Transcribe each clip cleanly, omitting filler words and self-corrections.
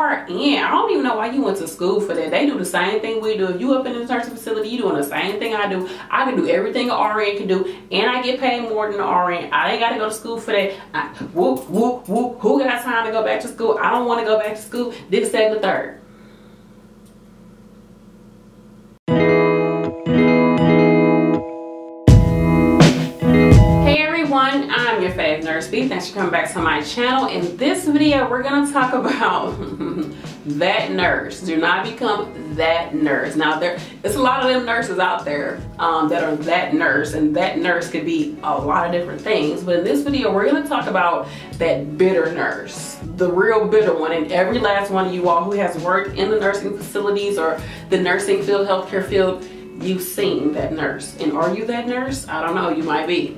RN. I don't even know why you went to school for that. They do the same thing we do. If you up in the nursing facility, you doing the same thing I do. I can do everything an RN can do, and I get paid more than an RN. I ain't got to go to school for that. Whoop, whoop, whoop. Who got time to go back to school? I don't want to go back to school. This, that, and the third. I'm your fave nurse B. Thanks for coming back to my channel. In this video, we're going to talk about that nurse. Do not become that nurse. Now, there's a lot of them nurses out there that are that nurse, and that nurse could be a lot of different things. But in this video, we're going to talk about that bitter nurse, the real bitter one. And every last one of you all who has worked in the nursing facilities or the nursing field, healthcare field, you've seen that nurse. And are you that nurse? I don't know. You might be.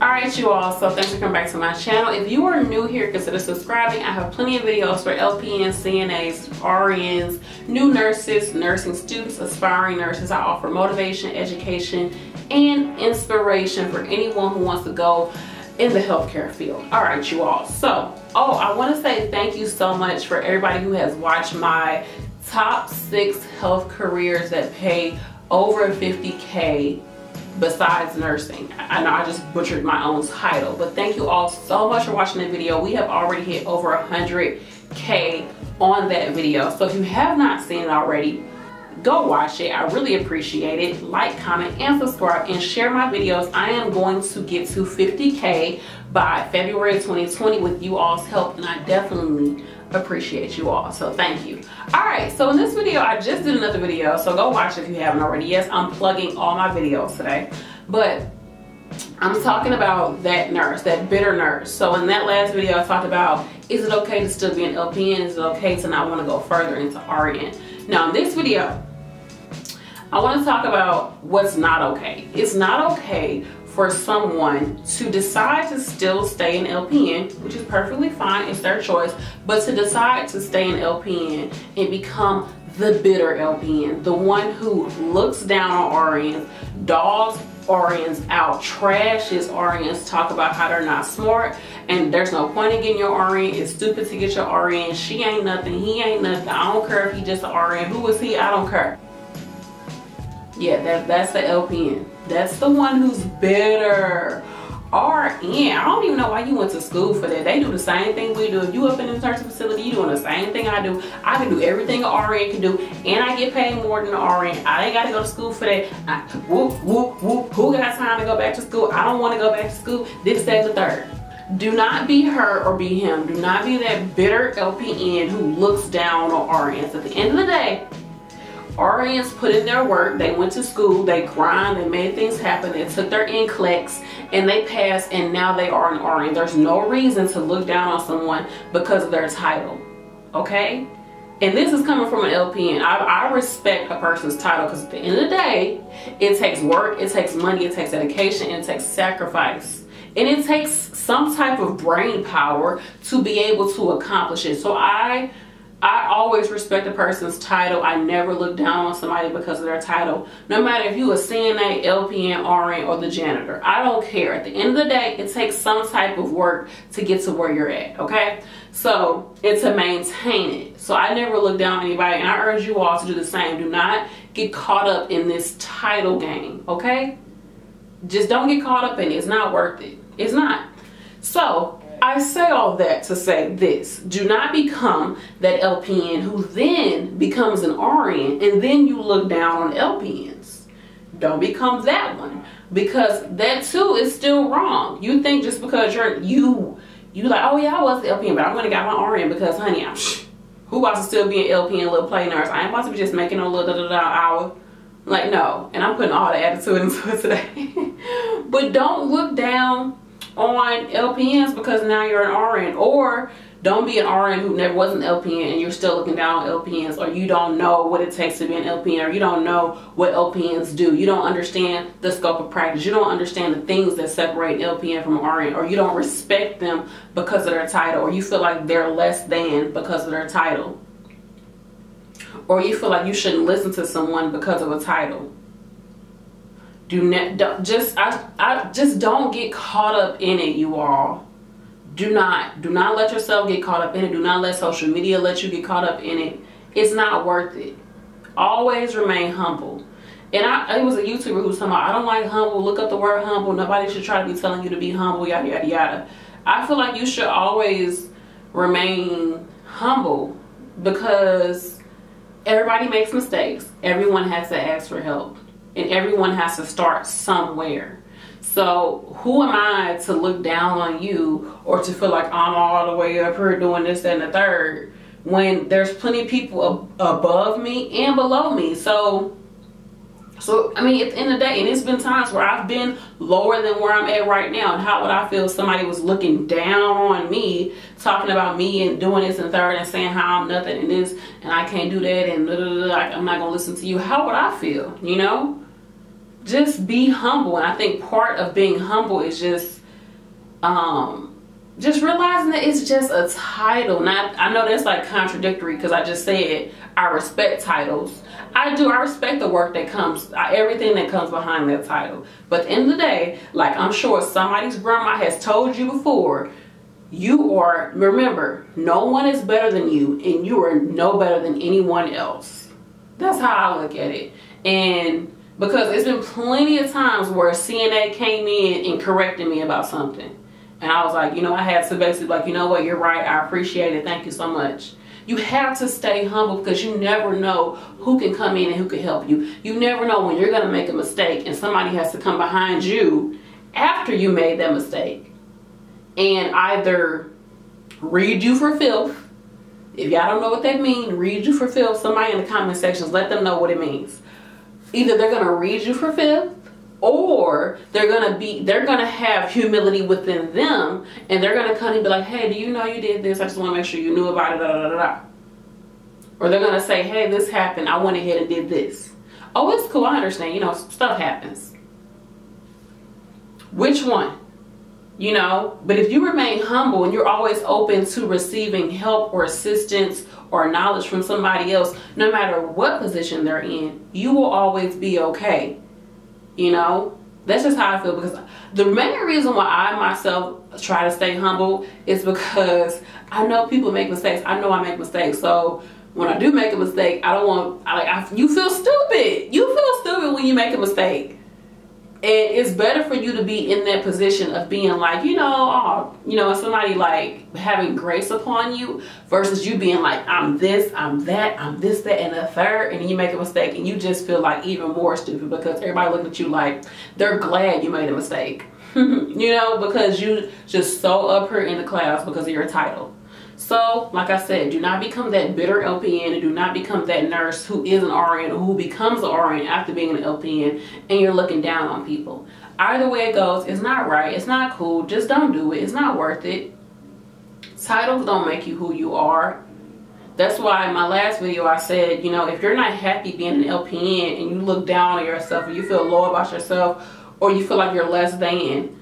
Alright you all, so thanks for coming back to my channel. If you are new here, consider subscribing. I have plenty of videos for LPNs, CNAs, RNs, new nurses, nursing students, aspiring nurses. I offer motivation, education, and inspiration for anyone who wants to go in the healthcare field. Alright you all, so I want to say thank you so much for everybody who has watched my top 6 health careers that pay over $50K besides nursing. I know I just butchered my own title, but thank you all so much for watching the video. We have already hit over 100K on that video, so if you have not seen it already, go watch it. I really appreciate it. Like, comment, and subscribe, and share my videos. I am going to get to 50K by February 2020 with you all's help, and I definitely appreciate you all, so thank you. Alright, so in this video, I just did another video, so go watch it if you haven't already. Yes, I'm plugging all my videos today, but I'm talking about that nurse, that bitter nurse. So in that last video, I talked about, is it okay to still be an LPN? Is it okay to not want to go further into RN? Now in this video, I want to talk about what's not okay. It's not okay for someone to decide to still stay in LPN, which is perfectly fine, it's their choice, but to decide to stay in LPN and become the bitter LPN, the one who looks down on RNs, dogs RNs out, trashes RNs, talk about how they're not smart, and there's no point in getting your RN, it's stupid to get your RN, she ain't nothing, he ain't nothing, I don't care if he just an RN, who is he, I don't care. Yeah, that's the LPN. That's the one who's bitter. RN, I don't even know why you went to school for that. They do the same thing we do. If you up in the nursing facility, you doing the same thing I do. I can do everything an RN can do, and I get paid more than an RN. I ain't got to go to school for that. Whoop, whoop, whoop. Who got time to go back to school? I don't want to go back to school. This, that, and the third. Do not be her or be him. Do not be that bitter LPN who looks down on RNs. At the end of the day, RNs put in their work, they went to school, they grind, they made things happen, they took their NCLEX, and they passed, and now they are an RN. There's no reason to look down on someone because of their title, okay? And this is coming from an LPN. I respect a person's title because at the end of the day, it takes work, it takes money, it takes dedication, it takes sacrifice. And it takes some type of brain power to be able to accomplish it. So I always respect a person's title. I never look down on somebody because of their title. No matter if you a CNA, LPN, RN, or the janitor. I don't care. At the end of the day, it takes some type of work to get to where you're at, okay? So, it's to maintain it. So, I never look down on anybody, and I urge you all to do the same. Do not get caught up in this title game, okay? Just don't get caught up in it. It's not worth it. It's not. So, I say all that to say this. Do not become that LPN who then becomes an RN and then you look down on LPNs. Don't become that one, because that too is still wrong. You think just because you like, oh yeah, I was the LPN, but I'm gonna got my RN because honey, who wants to still be an LPN, little play nurse? I ain't about to be just making a little hour. Like, no. And I'm putting all the attitude into it today. But don't look down on LPNs because now you're an RN, or don't be an RN who never was an LPN and you're still looking down on LPNs, or you don't know what it takes to be an LPN, or you don't know what LPNs do. You don't understand the scope of practice. You don't understand the things that separate an LPN from an RN, or you don't respect them because of their title, or you feel like they're less than because of their title, or you feel like you shouldn't listen to someone because of a title. Just don't get caught up in it, you all. do not let yourself get caught up in it. Do not let social media let you get caught up in it. It's not worth it. Always remain humble. And it was a YouTuber who was talking about, I don't like humble. Look up the word humble. Nobody should try to be telling you to be humble, yada, yada, yada. I feel like you should always remain humble because everybody makes mistakes. Everyone has to ask for help. And everyone has to start somewhere. So who am I to look down on you or to feel like I'm all the way up here doing this, that, and the third when there's plenty of people above me and below me. So I mean, at the end of the day, and it's been times where I've been lower than where I'm at right now. And how would I feel if somebody was looking down on me, talking about me and doing this and third and saying how I'm nothing and this and I can't do that and blah, blah, blah, I'm not going to listen to you. How would I feel, you know? Just be humble. And I think part of being humble is just realizing that it's just a title. Not, I know that's like contradictory because I just said I respect titles. I do. I respect the work that comes, everything that comes behind that title. But at the end of the day, like I'm sure somebody's grandma has told you before, you are, remember, no one is better than you and you are no better than anyone else. That's how I look at it. And because it's been plenty of times where CNA came in and corrected me about something. And I was like, you know, I had to basically like, you know what, you're right. I appreciate it. Thank you so much. You have to stay humble because you never know who can come in and who can help you. You never know when you're going to make a mistake and somebody has to come behind you after you made that mistake and either read you for filth. If y'all don't know what that means, read you for filth. Somebody in the comment sections, let them know what it means. Either they're going to read you for filth, or they're gonna have humility within them, and they're gonna come and be like, hey, do you know you did this? I just want to make sure you knew about it, da, da, da, da. Or they're gonna say, hey, this happened, I went ahead and did this. Oh, it's cool, I understand, you know, stuff happens. Which one? You know, but if you remain humble and you're always open to receiving help or assistance or knowledge from somebody else, no matter what position they're in, you will always be okay. You know, that's just how I feel, because the main reason why I myself try to stay humble is because I know people make mistakes. I know I make mistakes. So when I do make a mistake, I don't want, you feel stupid. You feel stupid when you make a mistake. And it's better for you to be in that position of being like, you know, oh, you know, somebody like having grace upon you versus you being like, I'm this, I'm that, I'm this, that, and the third. And then you make a mistake and you just feel like even more stupid because everybody looking at you like they're glad you made a mistake. You know, because you just so up here in the clouds because of your title. So, like I said, do not become that bitter LPN and do not become that nurse who is an RN or who becomes an RN after being an LPN and you're looking down on people. Either way it goes, it's not right, it's not cool, just don't do it, it's not worth it. Titles don't make you who you are. That's why in my last video I said, you know, if you're not happy being an LPN and you look down on yourself or you feel low about yourself or you feel like you're less than,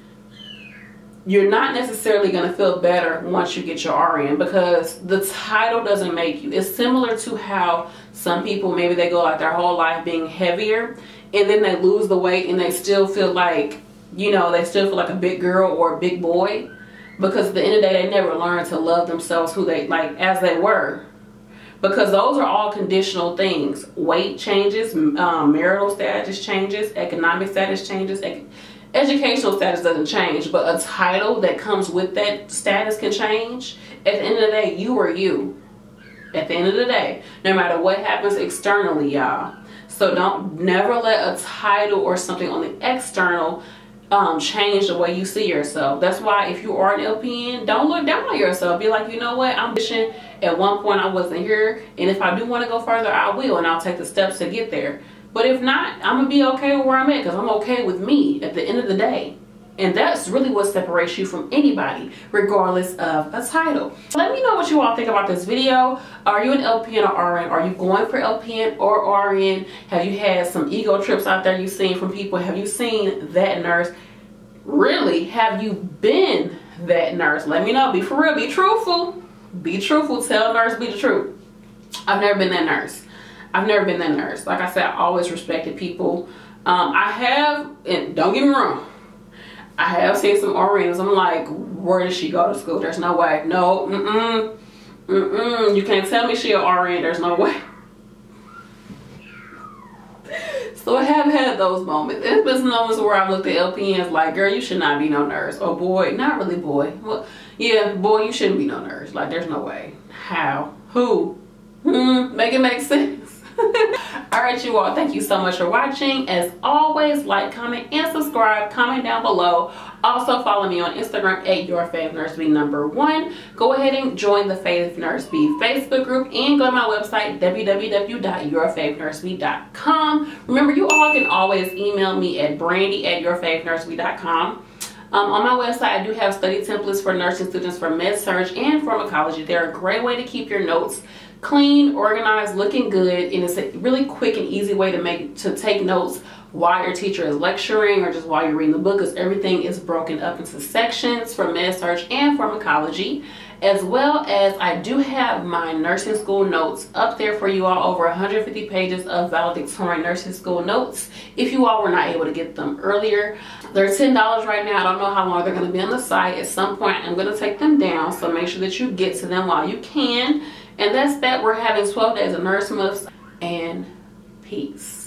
you're not necessarily going to feel better once you get your RN because the title doesn't make you. It's similar to how some people, maybe they go like their whole life being heavier and then they lose the weight and they still feel like, you know, they still feel like a big girl or a big boy because at the end of the day, they never learned to love themselves who they like as they were. Because those are all conditional things. Weight changes, marital status changes, economic status changes, educational status doesn't change, but a title that comes with that status can change. At the end of the day, you are you. At the end of the day, no matter what happens externally, y'all. So don't never let a title or something on the external change the way you see yourself. That's why if you are an LPN, don't look down on yourself. Be like, you know what, I'm wishing at one point I wasn't here, and if I do want to go further, I will, and I'll take the steps to get there. But if not, I'm going to be okay with where I'm at because I'm okay with me at the end of the day. And that's really what separates you from anybody, regardless of a title. Let me know what you all think about this video. Are you an LPN or RN? Are you going for LPN or RN? Have you had some ego trips out there you've seen from people? Have you seen that nurse? Really, have you been that nurse? Let me know. Be for real. Be truthful. Be truthful. Tell nurse, be the truth. I've never been that nurse. I've never been that nurse. Like I said, I always respected people. I have, and don't get me wrong, I have seen some orientals. I'm like, where did she go to school? There's no way. No, you can't tell me she an RN. There's no way. So I have had those moments. There's been moments where I've looked at LPNs like, girl, you should not be no nurse. Or boy, not really boy. Well, yeah, boy, you shouldn't be no nurse. Like, there's no way. How? Who? Make it make sense. Alright, you all, thank you so much for watching. As always, like, comment, and subscribe. Comment down below. Also follow me on Instagram at YourFavNurseB1. Go ahead and join the FavNurseB Facebook group and go to my website www.YourFavNurseB.com. Remember, you all can always email me at brandy@YourFavNurseB.com. On my website, I do have study templates for nursing students for med-surg and pharmacology. They're a great way to keep your notes clean, organized, looking good, and it's a really quick and easy way to take notes while your teacher is lecturing or just while you're reading the book, because everything is broken up into sections for med-surg and pharmacology. As well as I do have my nursing school notes up there for you all, over 150 pages of valedictorian nursing school notes. If you all were not able to get them earlier, they're $10 right now. I don't know how long they're going to be on the site. At some point, I'm going to take them down, so make sure that you get to them while you can. And that's that. We're having 12 days of NurseMas, and peace.